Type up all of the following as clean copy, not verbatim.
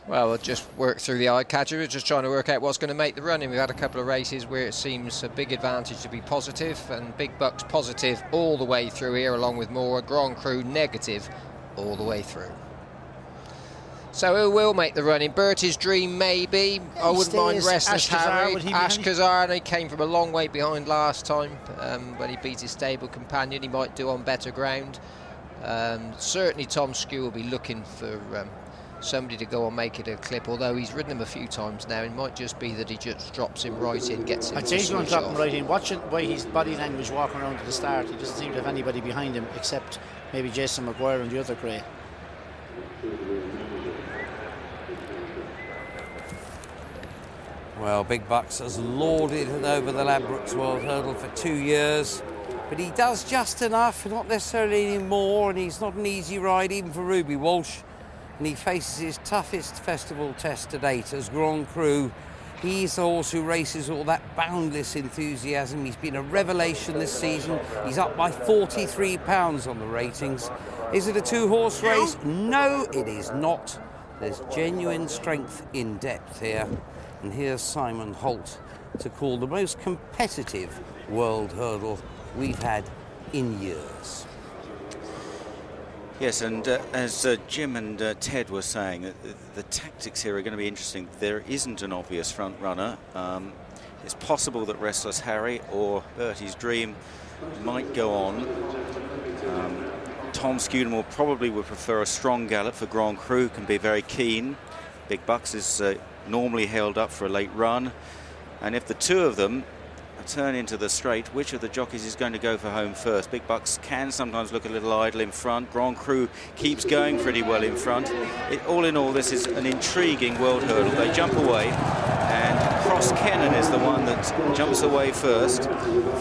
Well, we'll just work through the eye catcher. We're just trying to work out what's going to make the running. We've had a couple of races where it seems a big advantage to be positive, and Big Bucks positive all the way through here, along with Mourad. Grand Cru negative all the way through. So who will make the running? Bertie's Dream, maybe. I wouldn't mind Restless Harry. Ashkazar, he came from a long way behind last time when he beat his stable companion. He might do on better ground. Certainly Tom Skew will be looking for somebody to go and make it a clip, although he's ridden him a few times now. It might just be that he just drops him right in, gets him. I'd say he's going to drop him right in. Watching the way his body language walking around at the start, he doesn't seem to have anybody behind him except maybe Jason Maguire and the other grey. Well, Big Bucks has lorded it over the Ladbrokes World Hurdle for 2 years, but he does just enough, not necessarily any more, and he's not an easy ride even for Ruby Walsh. And he faces his toughest festival test to date as Grand Cru. He's the horse who races all that boundless enthusiasm. He's been a revelation this season. He's up by 43 pounds on the ratings. Is it a two-horse race? No, it is not. There's genuine strength in depth here. And here's Simon Holt to call the most competitive world hurdle we've had in years. Yes, and as Jim and Ted were saying, the tactics here are going to be interesting. There isn't an obvious front runner. It's possible that Restless Harry or Bertie's Dream might go on. Tom Scudamore probably would prefer a strong gallop for Grand Cru, can be very keen. Big Bucks is normally held up for a late run. And if the two of them turn into the straight, which of the jockeys is going to go for home first? Big Bucks can sometimes look a little idle in front. Grand Cru keeps going pretty well in front. All in all, this is an intriguing world hurdle. They jump away, and Crus is the one that jumps away first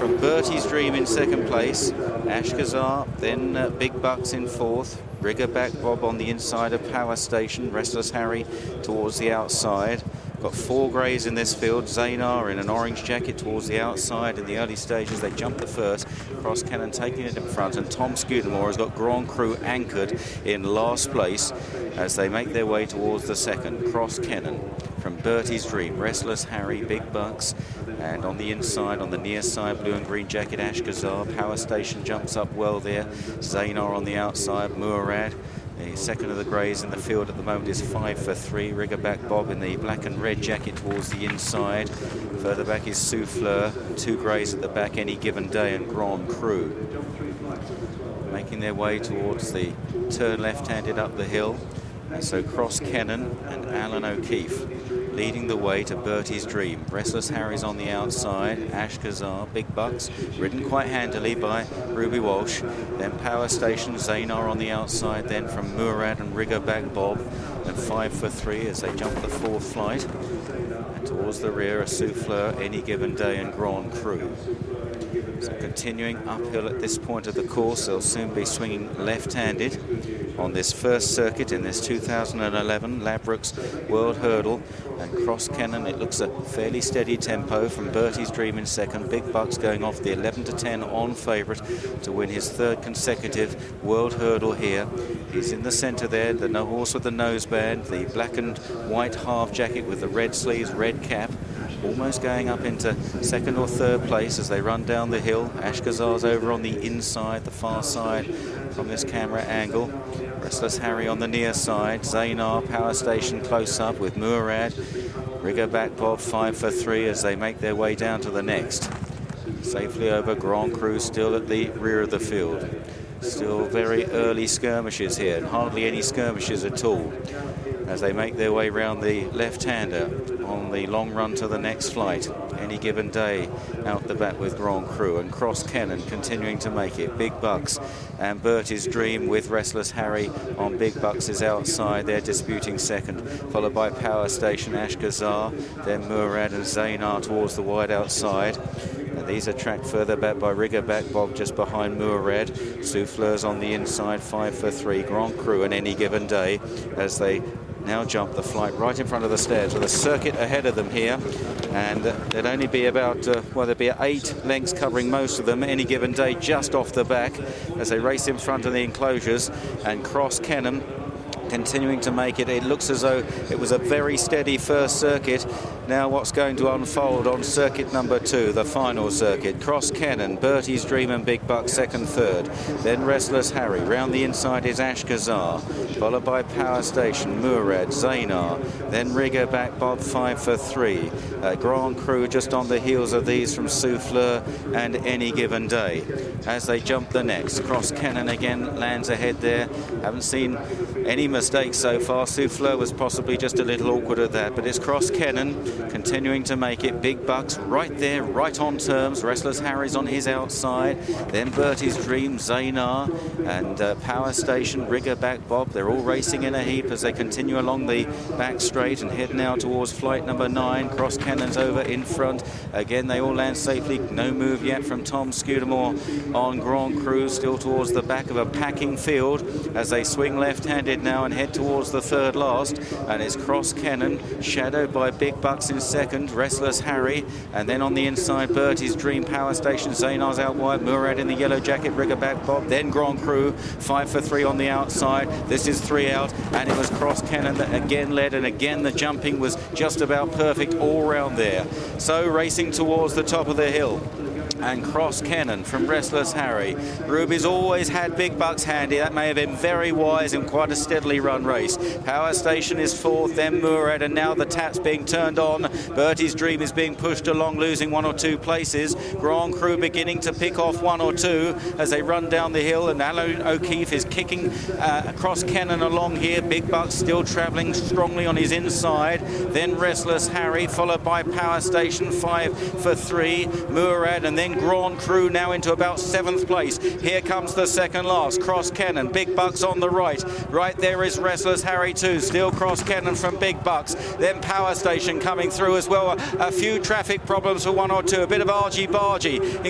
from Bertie's Dream in second place. Ashkazar, then Big Bucks in fourth. Riggerback Bob on the inside of Power Station. Restless Harry towards the outside. Got four greys in this field. Zaynar in an orange jacket towards the outside. In the early stages, they jump the first. Cross Cannon taking it in front, and Tom Scudamore has got Grand Cru anchored in last place as they make their way towards the second. Cross Cannon from Bertie's Dream, Restless Harry, Big Bucks, and on the inside, on the near side, blue and green jacket, Ashkazar. Power Station jumps up well there. Zaynar on the outside, Mourad. The second of the greys in the field at the moment is 5 for 3. Riggerback Bob in the black and red jacket towards the inside. Further back is Souffleur. Two greys at the back, Any Given Day, and Grand Cru. Making their way towards the turn left-handed up the hill. And so Cross Cannon and Alan O'Keefe leading the way to Bertie's Dream. Restless Harry's on the outside. Ashkazar, Big Bucks, ridden quite handily by Ruby Walsh. Then Power Station, Zaynar on the outside. Then from Mourad and Riggerback Bob. And 5 for 3 as they jump the fourth flight. And towards the rear are Souffleur, Any Given Day, and Grand Cru. So continuing uphill at this point of the course, they'll soon be swinging left-handed on this first circuit in this 2011 Ladbrokes World Hurdle. And Cross Cannon, it looks a fairly steady tempo from Bertie's Dream in second. Big Bucks going off the 11 to 10 on favourite to win his third consecutive World Hurdle here. He's in the centre there, the horse with the noseband, the black and white half jacket with the red sleeves, red cap. Almost going up into second or third place as they run down the hill. Ashkazar's over on the inside, the far side from this camera angle. Restless Harry on the near side. Zaynar, Power Station close up with Mourad. Riggerback Bob 5 for 3 as they make their way down to the next. Safely over. Grand Cru still at the rear of the field. Still very early skirmishes here, and hardly any skirmishes at all as they make their way round the left-hander on the long run to the next flight. Any Given Day out the back with Grand Cru, and Cross Cannon continuing to make it. Big Bucks and Bertie's Dream with Restless Harry on Big Bucks' outside. They're disputing second, followed by Power Station, Ashkazar, then Mourad and Zaynar towards the wide outside. And these are tracked further back by Riggerback Bob just behind Mourad. Souffleur's on the inside, 5 for 3. Grand Cru and Any Given Day as they now jump the flight right in front of the stairs with a circuit ahead of them here. And there'd only be about, there'd be 8 lengths covering most of them. Any Given Day just off the back as they race in front of the enclosures. And Cross Cannon continuing to make it. It looks as though it was a very steady first circuit. Now what's going to unfold on circuit number 2, the final circuit. Cross Cannon, Bertie's Dream and Big Buck second, third. Then Restless Harry. Round the inside is Ashkazar, followed by Power Station, Mourad, Zaynar. Then Rigger Back Bob 5 for 3. Grand Cru just on the heels of these from Souffleur and Any Given Day. As they jump the next, Cross Cannon again lands ahead there. Haven't seen any mistakes so far. Souffleur was possibly just a little awkward at that, but it's Cross Cannon continuing to make it. Big Bucks right there, right on terms. Restless Harry's on his outside. Then Bertie's Dream, Zaynar and Power Station, Rigger Back Bob. They're all racing in a heap as they continue along the back straight and head now towards flight number 9. Cross Cannon's over in front. Again, they all land safely. No move yet from Tom Scudamore on Grand Cru, still towards the back of a packing field as they swing left-handed now and head towards the third last. And it's Cross Cannon, shadowed by Big Bucks in second, Restless Harry, and then on the inside, Bertie's Dream, Power Station, Zaynar's out wide, Mourad in the yellow jacket, Rigger Back Bob, then Grand Cru, 5 for 3 on the outside. This is 3 out, and it was Cross Cannon that again led, and again the jumping was just about perfect all round there. So racing towards the top of the hill. And Cross Cannon from Restless Harry. Ruby's always had Big Bucks handy. That may have been very wise in quite a steadily run race. Power Station is fourth, then Mourad, and now the tap's being turned on. Bertie's Dream is being pushed along, losing 1 or 2 places. Grand Cru beginning to pick off 1 or 2 as they run down the hill, and Alan O'Keefe is kicking Cross Cannon along here. Big Bucks still travelling strongly on his inside. Then Restless Harry, followed by Power Station, 5 for 3. Mourad, and then Grand Cru now into about 7th place. Here comes the second last, Cross Cannon. Big Bucks on the right. Right there is Restless Harry too. Still Cross Cannon from Big Bucks. Then Power Station coming through as well. A few traffic problems for 1 or 2. A bit of argy-bargy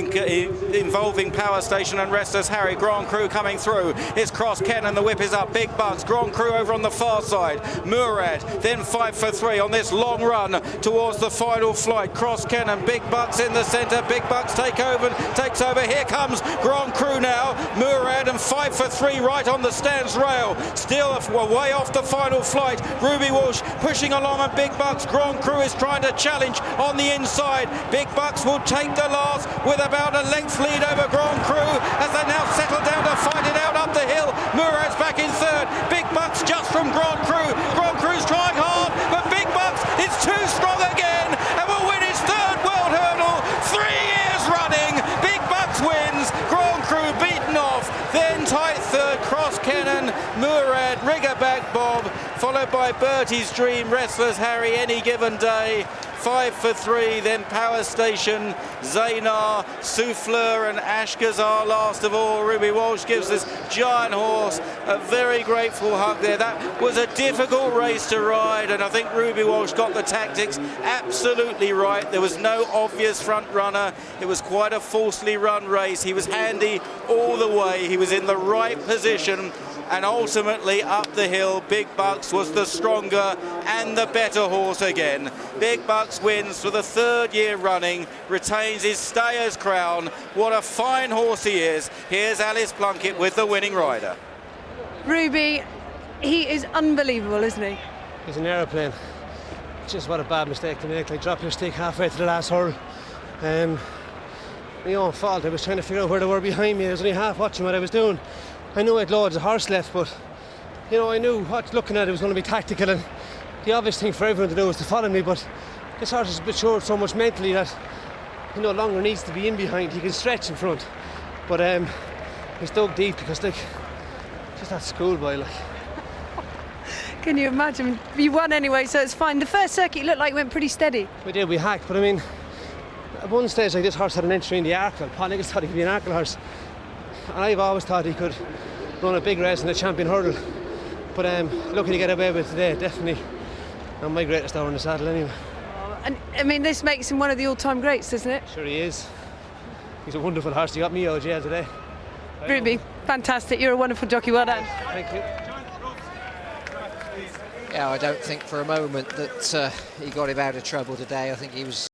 involving Power Station and Restless Harry. Grand Cru coming through. It's Cross Cannon. The whip is up. Big Bucks. Grand Cru over on the far side. Mourad. Then 5 for 3 on this long run towards the final flight. Cross Cannon. Big Bucks in the centre. Big Bucks takes over. Here comes Grand Cru now. Mourad, and 5 for 3 right on the stands rail. Still way off the final flight. Ruby Walsh pushing along, and Big Bucks. Grand Cru is trying to challenge on the inside. Big Bucks will take the last with about a length lead over Grand Cru as they now settle down to fight it out up the hill. Mourad's back in third. Big Bucks just from Grand Cru. Grand Cru's trying hard, but Big Bucks is too strong again and will win his third world hurdle. 3 years running. Big Bucks wins. Grand Cru beaten off. Then tight third, Cross Cannon, Mourad, Rigger Back Bob, followed by Bertie's Dream, Restless Harry, Any Given Day. 5 for 3, then Power Station, Zaynar, Souffleur and Ashkazar last of all. Ruby Walsh gives this giant horse a very grateful hug there. That was a difficult race to ride, and I think Ruby Walsh got the tactics absolutely right. There was no obvious front runner. It was quite a falsely run race. He was handy all the way. He was in the right position. And ultimately up the hill, Big Bucks was the stronger and the better horse again. Big Bucks wins for the 3rd year running, retains his stayer's crown. What a fine horse he is. Here's Alice Plunkett with the winning rider. Ruby, he is unbelievable, isn't he? He's an aeroplane. Just what a bad mistake to make. Like, drop your stick halfway to the last hurl. My own fault. I was trying to figure out where they were behind me. I was only half watching what I was doing. I knew I had loads of horse left, but you know, I knew what looking at it was going to be tactical, and the obvious thing for everyone to do was to follow me, but this horse has matured so much mentally that he no longer needs to be in behind. He can stretch in front, but he's dug deep because, like, just that schoolboy, like. Can you imagine? You won anyway, so it's fine. The first circuit looked like it went pretty steady. We did, we hacked, but I mean, at one stage, like, this horse had an entry in the Arkle. Paul Nichols thought he could be an Arkle horse, and I've always thought he could run a big race in the champion hurdle, but lucky to get away with it today. Definitely not my greatest hour in the saddle anyway. And I mean, this makes him one of the all-time greats, doesn't it? Sure he is. He's a wonderful horse. He got me out of jail today. Ruby, fantastic. You're a wonderful jockey. Well done. Thank you. Yeah, I don't think for a moment that he got him out of trouble today. I think he was